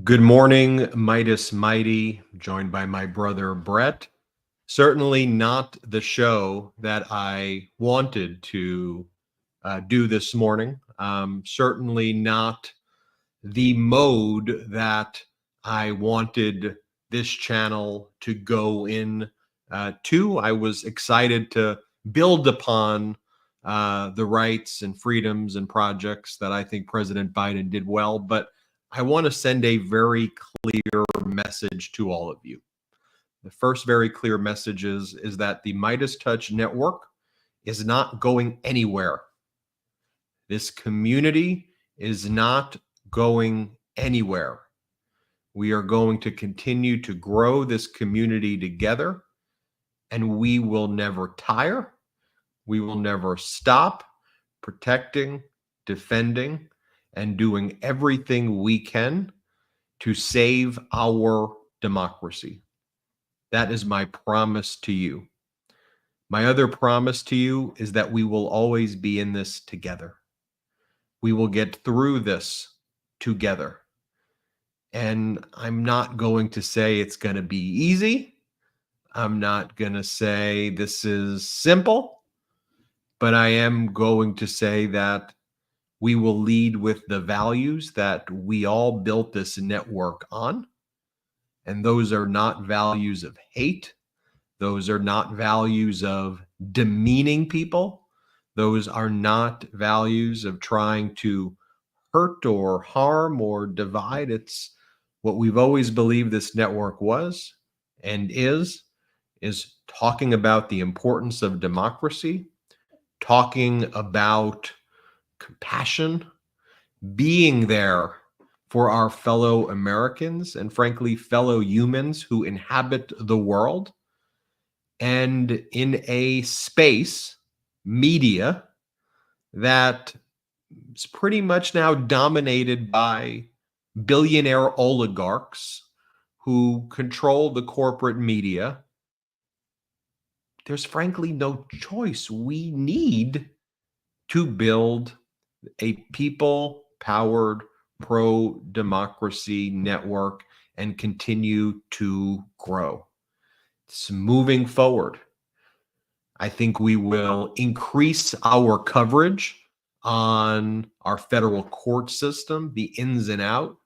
Good morning, Midas Mighty, joined by my brother Brett. Certainly not the show that I wanted to do this morning. Certainly not the mode that I wanted this channel to go in to. I was excited to build upon the rights and freedoms and projects that I think President Biden did well, but I want to send a very clear message to all of you. The first very clear message is that the Midas Touch Network is not going anywhere. This community is not going anywhere. We are going to continue to grow this community together, and we will never tire. We will never stop protecting, defending, and doing everything we can to save our democracy. That is my promise to you. My other promise to you is that we will always be in this together. We will get through this together. And I'm not going to say it's going to be easy. I'm not going to say this is simple, but I am going to say that we will lead with the values that we all built this network on. And those are not values of hate. Those are not values of demeaning people. Those are not values of trying to hurt or harm or divide. It's what we've always believed this network was and is talking about the importance of democracy, talking about compassion, being there for our fellow Americans and frankly, fellow humans who inhabit the world, and in a space, media, that is pretty much now dominated by billionaire oligarchs who control the corporate media. There's frankly no choice. We need to build a people powered pro democracy network and continue to grow. It's moving forward. I think we will increase our coverage on our federal court system, the ins and out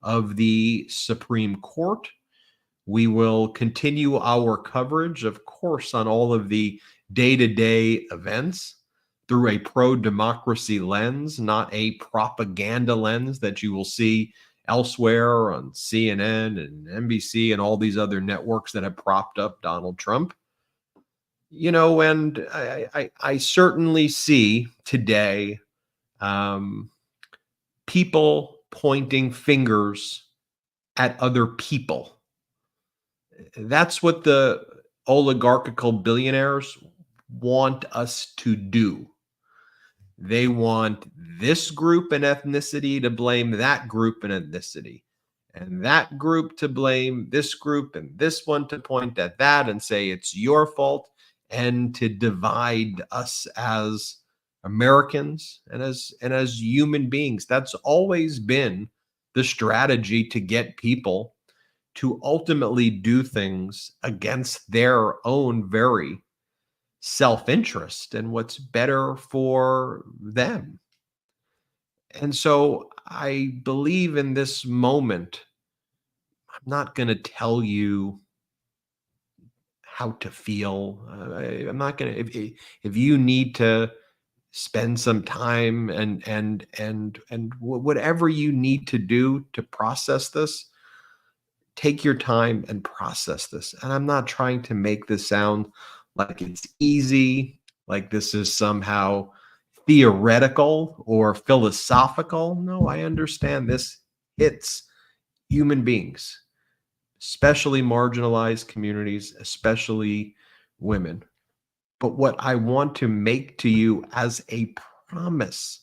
of the Supreme Court. We will continue our coverage, of course, on all of the day-to-day events through a pro-democracy lens, not a propaganda lens that you will see elsewhere on CNN and NBC and all these other networks that have propped up Donald Trump. And I certainly see today people pointing fingers at other people. That's what the oligarchical billionaires want us to do. They want this group and ethnicity to blame that group and ethnicity, and that group to blame this group, and this one to point at that and say it's your fault, and to divide us as Americans and as human beings. That's always been the strategy to get people to ultimately do things against their own very self-interest and what's better for them. And so I believe in this moment, I'm not going to tell you how to feel. I'm not going to, if you need to spend some time and whatever you need to do to process this, take your time and process this. And I'm not trying to make this sound like it's easy, like this is somehow theoretical or philosophical. No, I understand this hits human beings, especially marginalized communities, especially women. But what I want to make to you as a promise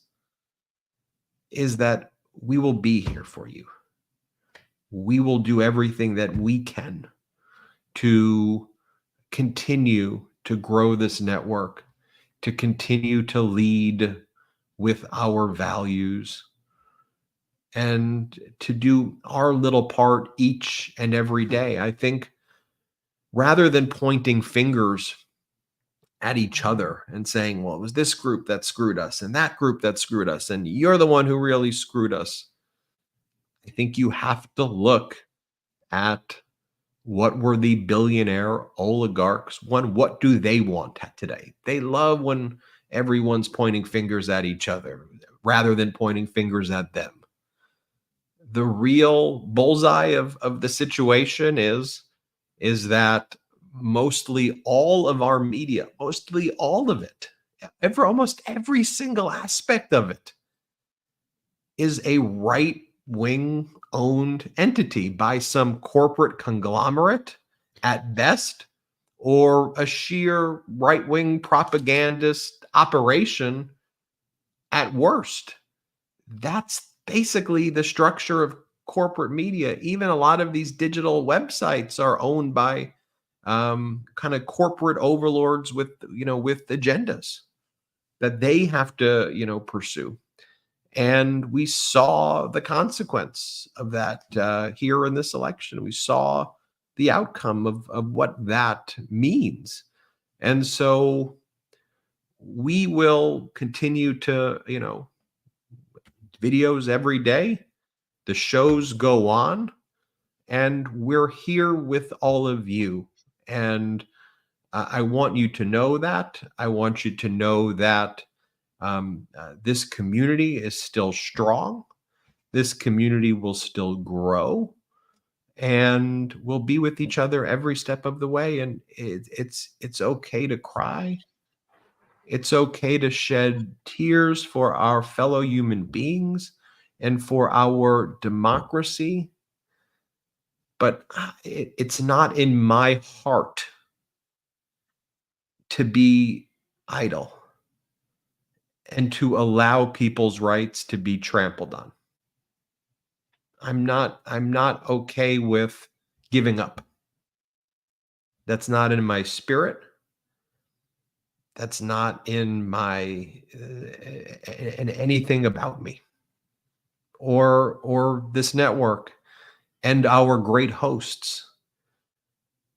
is that we will be here for you. We will do everything that we can to continue to grow this network, to continue to lead with our values, and to do our little part each and every day. I think rather than pointing fingers at each other and saying, well, it was this group that screwed us and that group that screwed us, and you're the one who really screwed us. I think you have to look at what were the billionaire oligarchs. One, what do they want today? They love when everyone's pointing fingers at each other rather than pointing fingers at them. The real bullseye of the situation is that mostly all of our media, mostly all of it, almost every single aspect of it is a right wing owned entity by some corporate conglomerate at best, or a sheer right wing propagandist operation at worst. That's basically the structure of corporate media. Even a lot of these digital websites are owned by kind of corporate overlords with with agendas that they have to pursue. And we saw the consequence of that here in this election. We saw the outcome of what that means. And so we will continue to, videos every day. The shows go on, and we're here with all of you. And I want you to know that. I want you to know that this community is still strong. This community will still grow, and we'll be with each other every step of the way. And it's okay to cry. It's okay to shed tears for our fellow human beings and for our democracy. But it's not in my heart to be idle and to allow people's rights to be trampled on. I'm not okay with giving up. That's not in my spirit. That's not in my in anything about me or this network and our great hosts.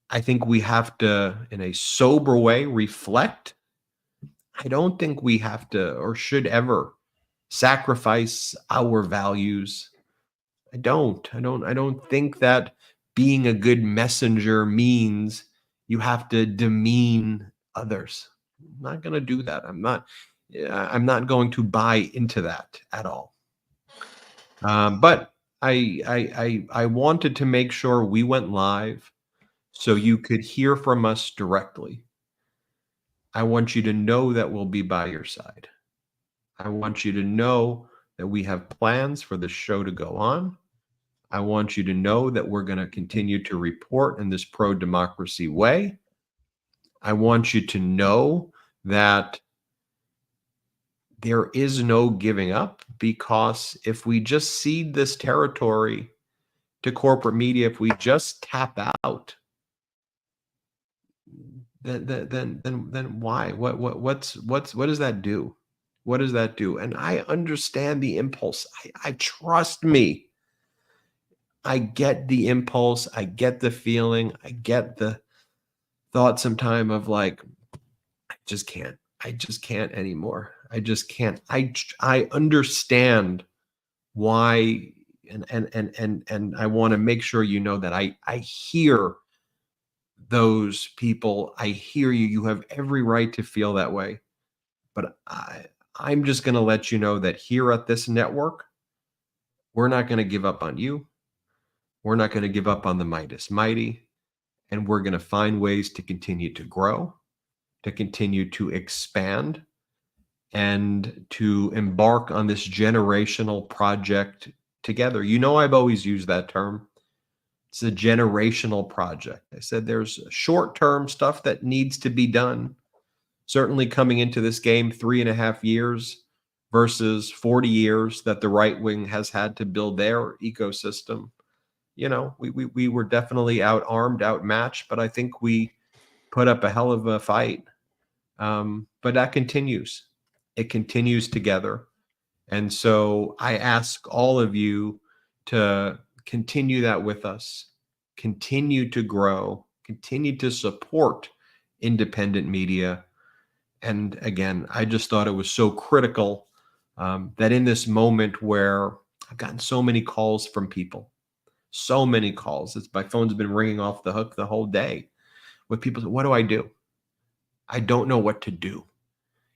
I think we have to, in a sober way, reflect. I don't think we have to or should ever sacrifice our values. I don't think that being a good messenger means you have to demean others. I'm not going to do that. I'm not going to buy into that at all. But I wanted to make sure we went live so you could hear from us directly. I want you to know that we'll be by your side. I want you to know that we have plans for the show to go on. I want you to know that we're going to continue to report in this pro-democracy way. I want you to know that there is no giving up, because if we just cede this territory to corporate media, if we just tap out, then why? What does that do? What does that do? And I understand the impulse. I trust me. I get the impulse. I get the feeling. I get the thought sometime of like, I just can't. I just can't anymore. I just can't. I understand why, and I want to make sure you know that I hear those people. I hear you. You have every right to feel that way. But I'm just going to let you know that here at this network, we're not going to give up on you. We're not going to give up on the Midas Mighty. And we're going to find ways to continue to grow, to continue to expand, and to embark on this generational project together. I've always used that term. It's a generational project. I said there's short-term stuff that needs to be done. Certainly coming into this game 3.5 years versus 40 years that the right wing has had to build their ecosystem. We were definitely out-armed, outmatched, but I think we put up a hell of a fight. But that continues. It continues together. And so I ask all of you to continue that with us, continue to grow, continue to support independent media. And again, I just thought it was so critical that in this moment where I've gotten so many calls from people, so many calls, my phone's been ringing off the hook the whole day with people say, what do I do? I don't know what to do.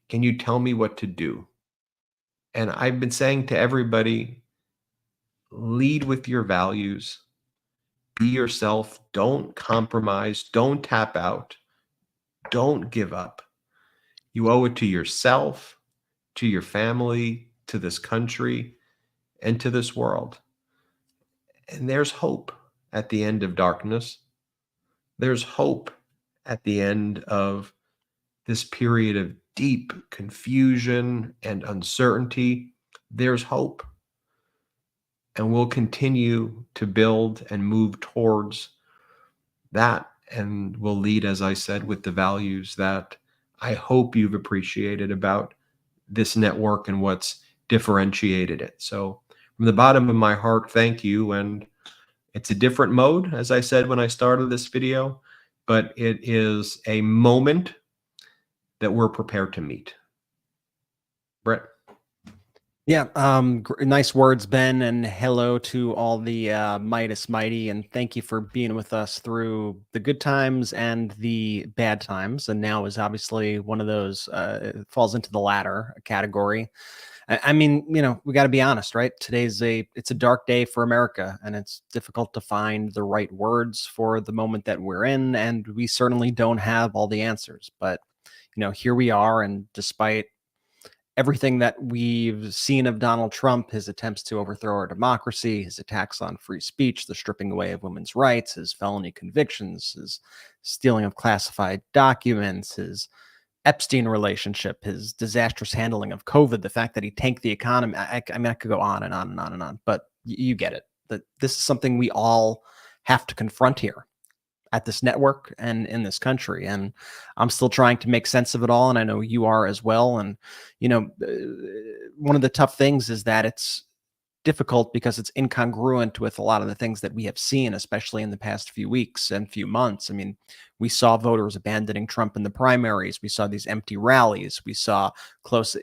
Can you tell me what to do? And I've been saying to everybody, lead with your values, be yourself, don't compromise, don't tap out, don't give up. You owe it to yourself, to your family, to this country, and to this world. And there's hope at the end of darkness. There's hope at the end of this period of deep confusion and uncertainty. There's hope. And we'll continue to build and move towards that. And we'll lead, as I said, with the values that I hope you've appreciated about this network and what's differentiated it. So from the bottom of my heart, thank you. And it's a different mode, as I said when I started this video, but it is a moment that we're prepared to meet. Brett. Yeah, nice words, Ben, and hello to all the Midas Mighty, and thank you for being with us through the good times and the bad times. And now is obviously one of those, falls into the latter category. I mean, we got to be honest, right? It's a dark day for America, and it's difficult to find the right words for the moment that we're in, and we certainly don't have all the answers. But here we are, and despite everything that we've seen of Donald Trump, his attempts to overthrow our democracy, his attacks on free speech, the stripping away of women's rights, his felony convictions, his stealing of classified documents, his Epstein relationship, his disastrous handling of COVID, the fact that he tanked the economy. I mean, I could go on and on and on and on, but you get it. That this is something we all have to confront here at this network and in this country. And I'm still trying to make sense of it all. And I know you are as well. And, one of the tough things is that it's difficult because it's incongruent with a lot of the things that we have seen, especially in the past few weeks and few months. I mean, we saw voters abandoning Trump in the primaries. We saw these empty rallies. We saw close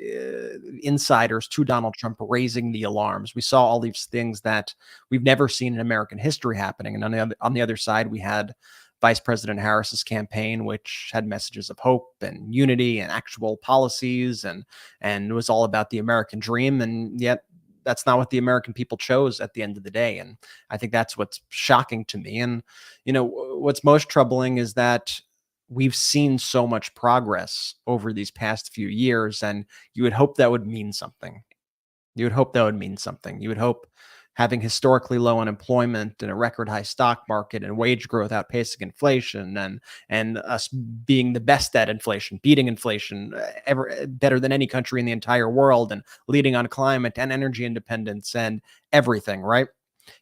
insiders to Donald Trump raising the alarms. We saw all these things that we've never seen in American history happening. And on the other side, we had Vice President Harris's campaign, which had messages of hope and unity and actual policies, and it was all about the American dream. And yet that's not what the American people chose at the end of the day. And I think that's what's shocking to me. And, what's most troubling is that we've seen so much progress over these past few years, and you would hope that would mean something. You would hope that would mean something. You would hope having historically low unemployment and a record high stock market and wage growth outpacing inflation, and us being the best at inflation, beating inflation ever better than any country in the entire world, and leading on climate and energy independence and everything, right?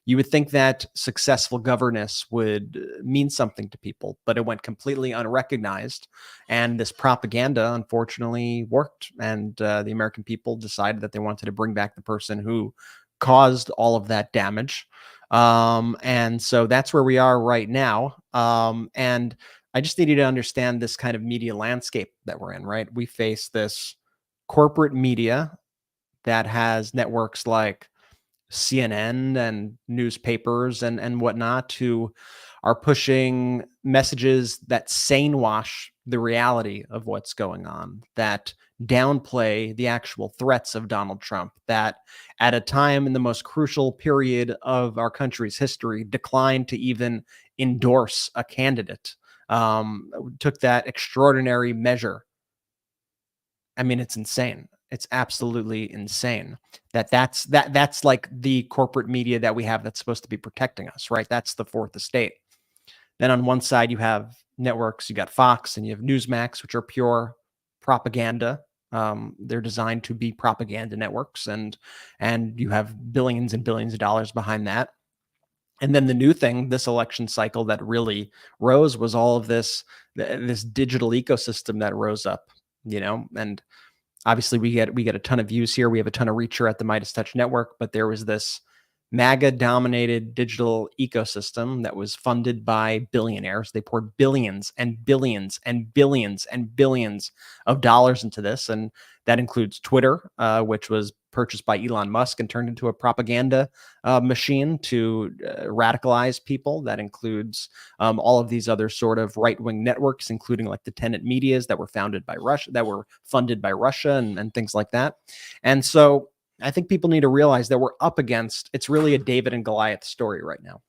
You would think that successful governance would mean something to people, but it went completely unrecognized. And this propaganda, unfortunately, worked. And the American people decided that they wanted to bring back the person who caused all of that damage. And so that's where we are right now. And I just need you to understand this kind of media landscape that we're in, right? We face this corporate media that has networks like CNN and newspapers and whatnot who are pushing messages that sane wash the reality of what's going on, that downplay the actual threats of Donald Trump, that at a time in the most crucial period of our country's history declined to even endorse a candidate, took that extraordinary measure. I mean, it's insane. It's absolutely insane that's like the corporate media that we have that's supposed to be protecting us, right? That's the fourth estate. Then on one side, you have networks, you got Fox and you have Newsmax, which are pure propaganda. They're designed to be propaganda networks, and you have billions and billions of dollars behind that. And then the new thing, this election cycle that really rose, was all of this digital ecosystem that rose up, and Obviously, we get a ton of views here. We have a ton of reach here at the Midas Touch Network, but there was this MAGA-dominated digital ecosystem that was funded by billionaires. They poured billions and billions and billions and billions of dollars into this, and that includes Twitter, which was purchased by Elon Musk and turned into a propaganda machine to radicalize people. That includes all of these other sort of right-wing networks, including like the Tenet Medias that were founded by Russia, that were funded by Russia, and things like that. And so I think people need to realize that we're up against, it's really a David and Goliath story right now.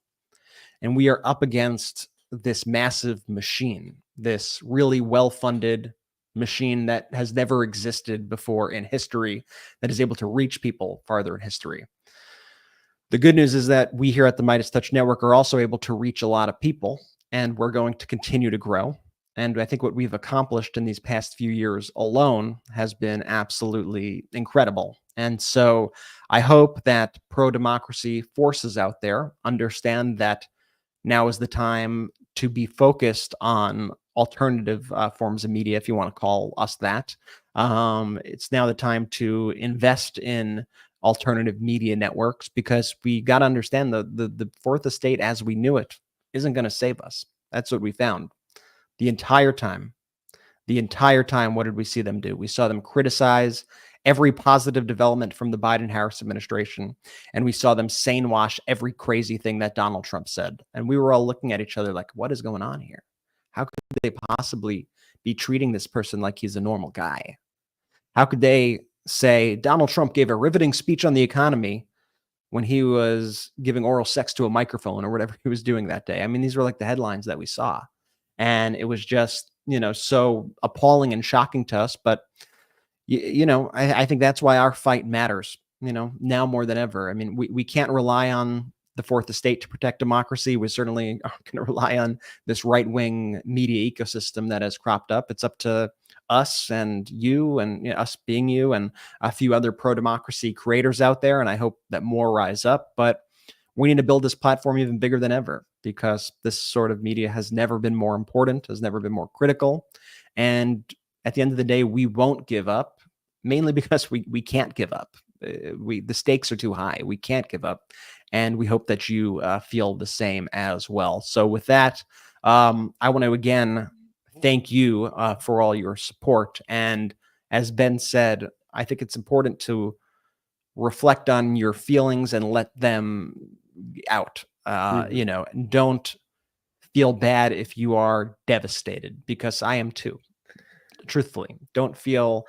And we are up against this massive machine, this really well-funded machine that has never existed before in history, that is able to reach people farther in history. The good news is that we here at the Midas Touch Network are also able to reach a lot of people, and we're going to continue to grow. And I think what we've accomplished in these past few years alone has been absolutely incredible. And so I hope that pro-democracy forces out there understand that now is the time to be focused on alternative forms of media, if you want to call us that. It's now the time to invest in alternative media networks, because we got to understand the fourth estate as we knew it isn't going to save us. That's what we found. The entire time, what did we see them do? We saw them criticize every positive development from the Biden-Harris administration, and we saw them sane wash every crazy thing that Donald Trump said. And we were all looking at each other like, what is going on here? How could they possibly be treating this person like he's a normal guy? How could they say Donald Trump gave a riveting speech on the economy when he was giving oral sex to a microphone or whatever he was doing that day? I mean, these were like the headlines that we saw. And it was just, so appalling and shocking to us. But, I think that's why our fight matters, now more than ever. I mean, we can't rely on the fourth estate to protect democracy. We certainly aren't going to rely on this right-wing media ecosystem that has cropped up. It's up to us and you and us being you and a few other pro-democracy creators out there. And I hope that more rise up. But we need to build this platform even bigger than ever, because this sort of media has never been more important, has never been more critical. And at the end of the day, we won't give up, mainly because we can't give up. The stakes are too high. We can't give up. And we hope that you feel the same as well. So with that, I want to again thank you for all your support. And as Ben said, I think it's important to reflect on your feelings and let them out. Don't feel bad if you are devastated, because I am too. Truthfully, don't feel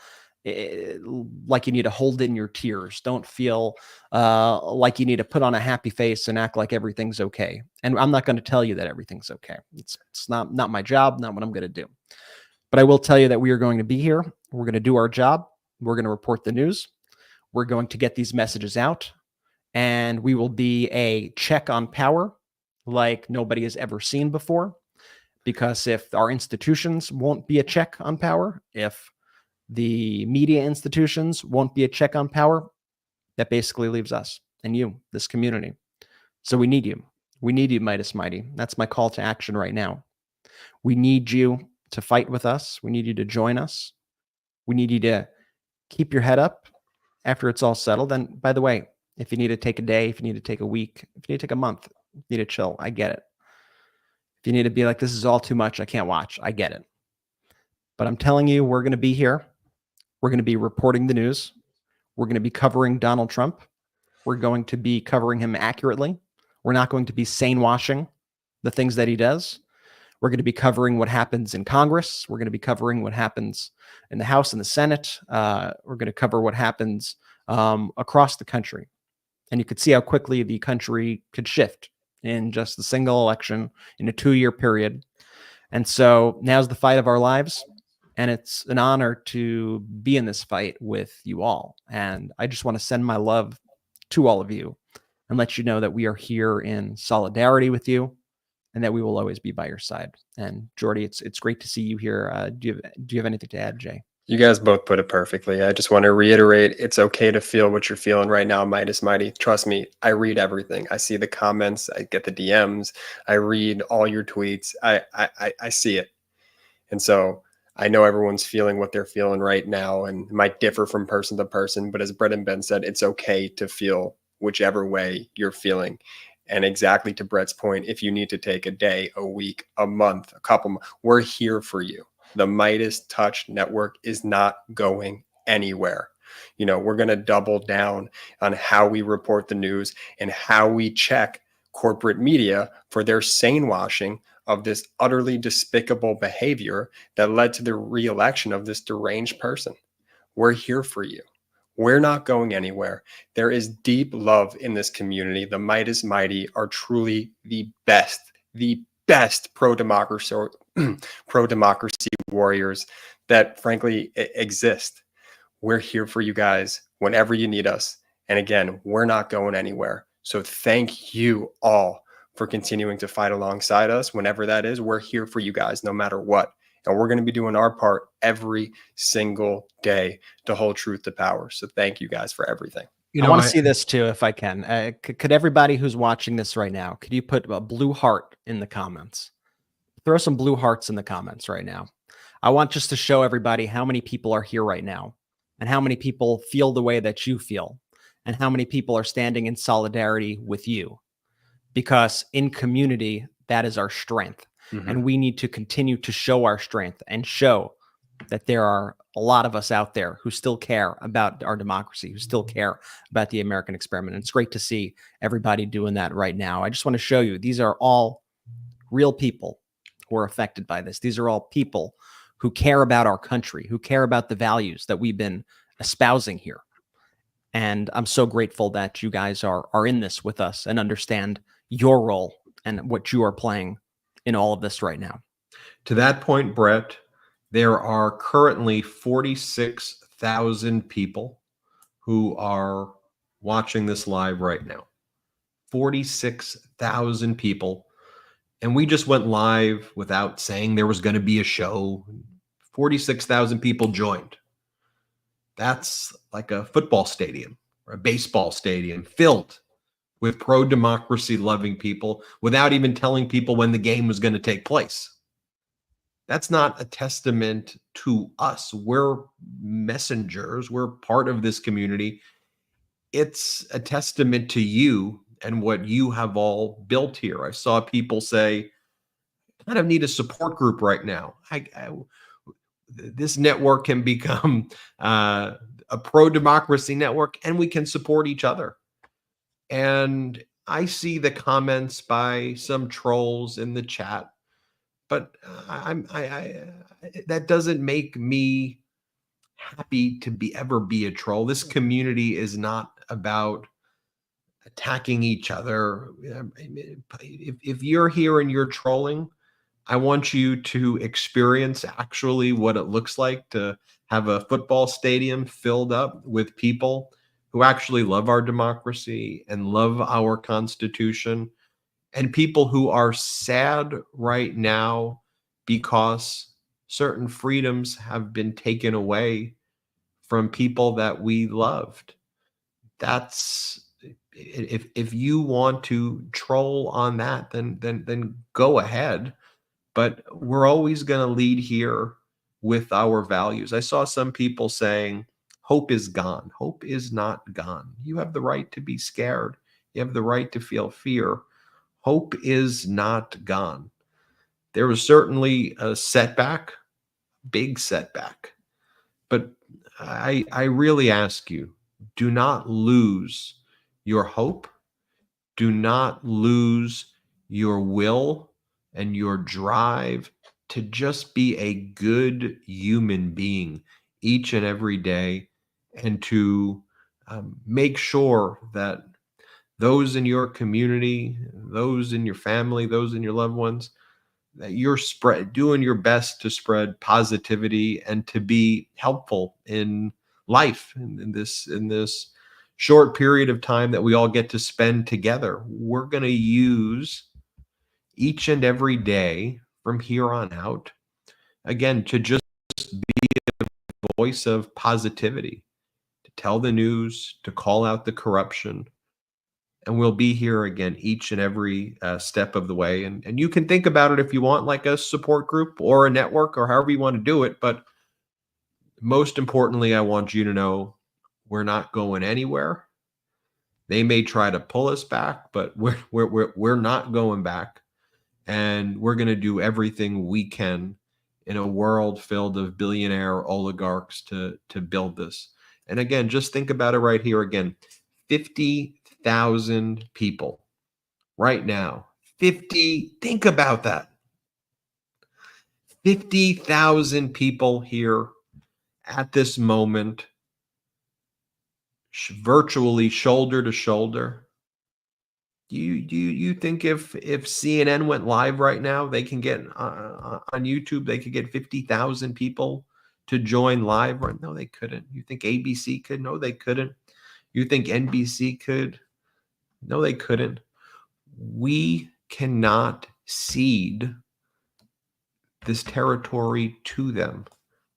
like you need to hold in your tears. Don't feel like you need to put on a happy face and act like everything's okay. And I'm not going to tell you that everything's okay. It's not my job, not what I'm going to do. But I will tell you that we are going to be here. We're going to do our job. We're going to report the news. We're going to get these messages out, and we will be a check on power like nobody has ever seen before. Because if our institutions won't be a check on power, if the media institutions won't be a check on power, that basically leaves us and you, this community. So we need you. We need you, Midas Mighty. That's my call to action right now. We need you to fight with us. We need you to join us. We need you to keep your head up after it's all settled. And by the way, if you need to take a day, if you need to take a week, if you need to take a month, if you need to chill, I get it. If you need to be like, this is all too much, I can't watch, I get it. But I'm telling you, we're going to be here. We're going to be reporting the news. We're going to be covering Donald Trump. We're going to be covering him accurately. We're not going to be sane washing the things that he does. We're going to be covering what happens in Congress. We're going to be covering what happens in the House and the Senate. We're going to cover what happens across the country. And you could see how quickly the country could shift in just a single election in a 2-year period. And so now's the fight of our lives. And it's an honor to be in this fight with you all. And I just want to send my love to all of you and let you know that we are here in solidarity with you and that we will always be by your side. And Jordy, it's great to see you here. Do you have anything to add, Jay? You guys both put it perfectly. I just want to reiterate, it's okay to feel what you're feeling right now, Midas Mighty. Trust me, I read everything. I see the comments, I get the DMs, I read all your tweets. I see it. And so I know everyone's feeling what they're feeling right now, and it might differ from person to person. But as Brett and Ben said, it's okay to feel whichever way you're feeling. And exactly to Brett's point, if you need to take a day, a week, a month, a couple, we're here for you. The Midas Touch Network is not going anywhere. We're going to double down on how we report the news and how we check corporate media for their sane washing of this utterly despicable behavior that led to the re-election of this deranged person. We're here for you. We're not going anywhere. There is deep love in this community. The Midas Mighty are truly the best pro-democracy warriors that frankly exist. We're here for you guys whenever you need us. And again, we're not going anywhere. So thank you all for continuing to fight alongside us. Whenever that is, we're here for you guys no matter what. And we're going to be doing our part every single day to hold truth to power. So thank you guys for everything. I want to see this too, if I can. Could everybody who's watching this right now, could you put a blue heart in the comments? Throw some blue hearts in the comments right now. I want just to show everybody how many people are here right now and how many people feel the way that you feel and how many people are standing in solidarity with you. Because in community, that is our strength. And we need to continue to show our strength and show that there are a lot of us out there who still care about our democracy, who still care about the American experiment. And it's great to see everybody doing that right now. I just want to show you, these are all real people who are affected by this. These are all people who care about our country, who care about the values that we've been espousing here. And I'm so grateful that you guys are in this with us and understand your role and what you are playing in all of this right now. To that point, Brett, there are currently 46,000 people who are watching this live right now. 46,000 people. And we just went live without saying there was going to be a show. 46,000 people joined. That's like a football stadium or a baseball stadium filled with pro-democracy loving people without even telling people when the game was going to take place. That's not a testament to us. We're messengers. We're part of this community. It's a testament to you and what you have all built here. I saw people say, I kind of need a support group right now. This network can become a pro-democracy network and we can support each other. And I see the comments by some trolls in the chat, but that doesn't make me happy to ever be a troll. This community is not about attacking each other. If you're here and you're trolling, I want you to experience actually what it looks like to have a football stadium filled up with people who actually love our democracy and love our Constitution, and people who are sad right now because certain freedoms have been taken away from people that we loved. That's, if you want to troll on that, then go ahead. But we're always going to lead here with our values. I saw some people saying, hope is gone. Hope is not gone. You have the right to be scared. You have the right to feel fear. Hope is not gone. There was certainly a setback, big setback. But I really ask you, do not lose your hope. Do not lose your will and your drive to just be a good human being each and every day, and to make sure that those in your community, those in your family, those in your loved ones, that you're doing your best to spread positivity and to be helpful in life in this short period of time that we all get to spend together. We're going to use each and every day from here on out, again, to just be a voice of positivity, to tell the news, to call out the corruption, And we'll be here again each and every step of the way. And you can think about it if you want, like a support group or a network or however you want to do it. But most importantly, I want you to know we're not going anywhere. They may try to pull us back, but we're not going back. And we're going to do everything we can in a world filled of billionaire oligarchs to build this. And again, just think about it right here again. 50,000 people right now. Think about that. 50,000 people here at this moment, virtually shoulder to shoulder. Do you think if CNN went live right now, they can get on YouTube, they could get 50,000 people to join live? Right? No, they couldn't. You think ABC could? No, they couldn't. You think NBC could? No, they couldn't. We cannot cede this territory to them.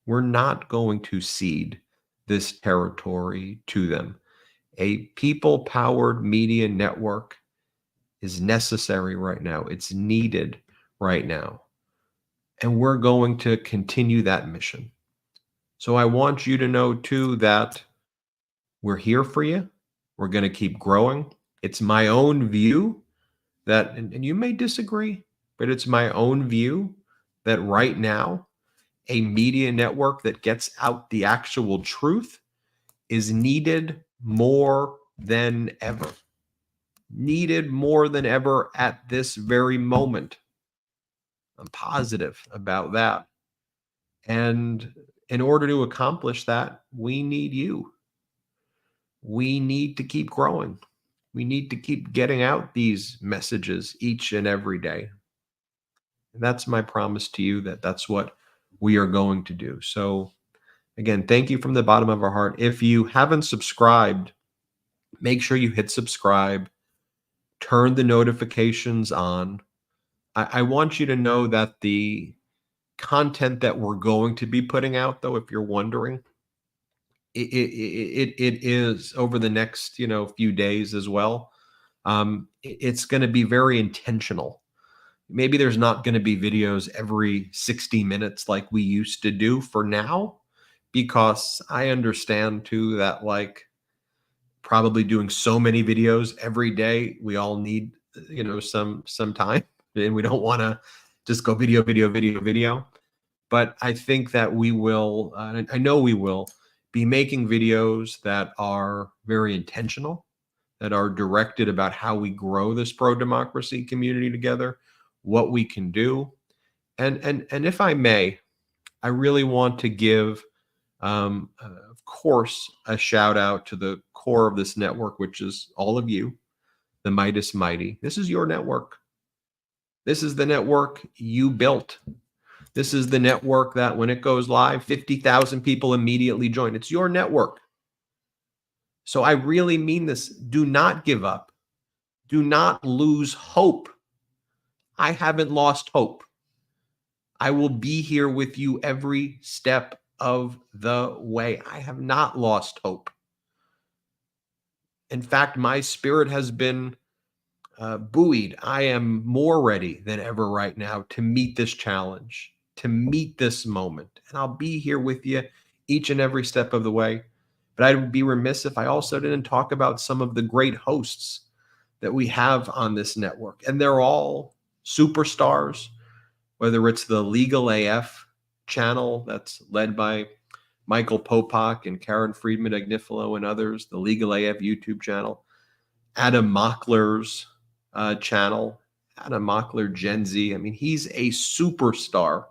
We're not going to cede this territory to them. A people-powered media network is necessary right now. It's needed right now. And we're going to continue that mission. So I want you to know too that we're here for you. We're going to keep growing. It's my own view that, and you may disagree, but it's my own view that right now, a media network that gets out the actual truth is needed more than ever. Needed more than ever at this very moment. I'm positive about that. And in order to accomplish that, we need you. We need to keep growing. We need to keep getting out these messages each and every day. And that's my promise to you that that's what we are going to do. So again, thank you from the bottom of our heart. If you haven't subscribed, make sure you hit subscribe. Turn the notifications on. I want you to know that the content that we're going to be putting out, though, if you're wondering, it is over the next few days as well. It's going to be very intentional. Maybe there's not going to be videos every 60 minutes like we used to do for now, because I understand too that probably doing so many videos every day, we all need some time, and we don't want to just go video. But I think that we will, I know we will be making videos that are very intentional, that are directed about how we grow this pro-democracy community together, what we can do. And if I may, I really want to give, of course, a shout out to the core of this network, which is all of you, the Meidas Mighty. This is your network. This is the network you built. This is the network that when it goes live, 50,000 people immediately join. It's your network. So I really mean this. Do not give up. Do not lose hope. I haven't lost hope. I will be here with you every step of the way. I have not lost hope. In fact, my spirit has been buoyed. I am more ready than ever right now to meet this challenge, to meet this moment. And I'll be here with you each and every step of the way. But I'd be remiss if I also didn't talk about some of the great hosts that we have on this network. And they're all superstars, whether it's the Legal AF channel that's led by Michael Popak and Karen Friedman Agnifilo and others, the Legal AF YouTube channel, Adam Mockler's channel, Adam Mockler Gen Z. I mean, he's a superstar.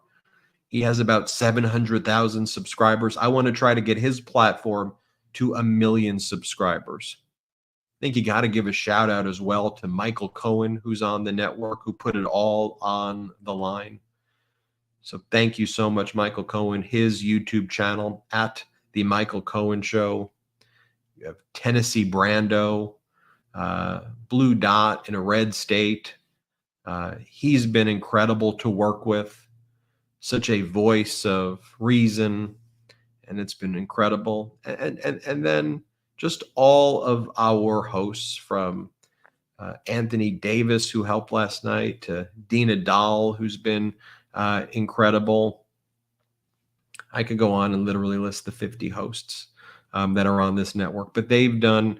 He has about 700,000 subscribers. I want to try to get his platform to 1 million subscribers. I think you got to give a shout out as well to Michael Cohen, who's on the network, who put it all on the line. So thank you so much, Michael Cohen. His YouTube channel, at The Michael Cohen Show. You have Tennessee Brando, Blue Dot in a red state. He's been incredible to work with. Such a voice of reason, and it's been incredible. And then just all of our hosts, from Anthony Davis, who helped last night, to Dina Dahl, who's been incredible. I could go on and literally list the 50 hosts that are on this network, but they've done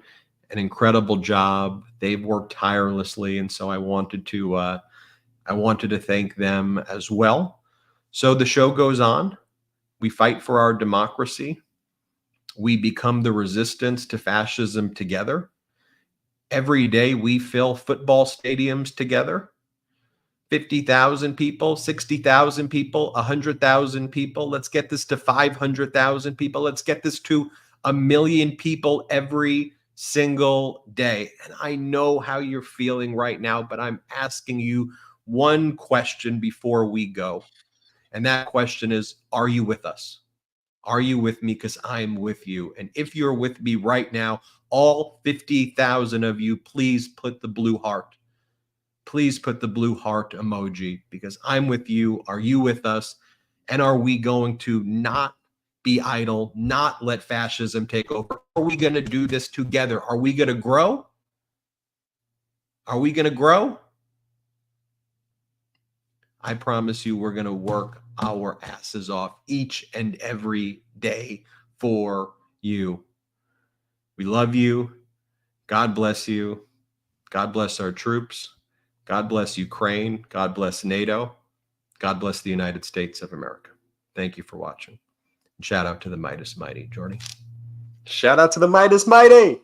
an incredible job. They've worked tirelessly, and so I wanted to thank them as well. So the show goes on. We fight for our democracy. We become the resistance to fascism together. Every day we fill football stadiums together. 50,000 people, 60,000 people, 100,000 people. Let's get this to 500,000 people. Let's get this to 1 million people every single day. And I know how you're feeling right now, but I'm asking you one question before we go. And that question is, are you with us? Are you with me? Because I'm with you. And if you're with me right now, all 50,000 of you, please put the blue heart. Please put the blue heart emoji, because I'm with you. Are you with us? And are we going to not be idle, not let fascism take over? Are we going to do this together? Are we going to grow? Are we going to grow? I promise you we're going to work our asses off each and every day for you. We love you. God bless you. God bless our troops. God bless Ukraine. God bless NATO. God bless the United States of America. Thank you for watching. And shout out to the Midas Mighty, Jordy. Shout out to the Midas Mighty.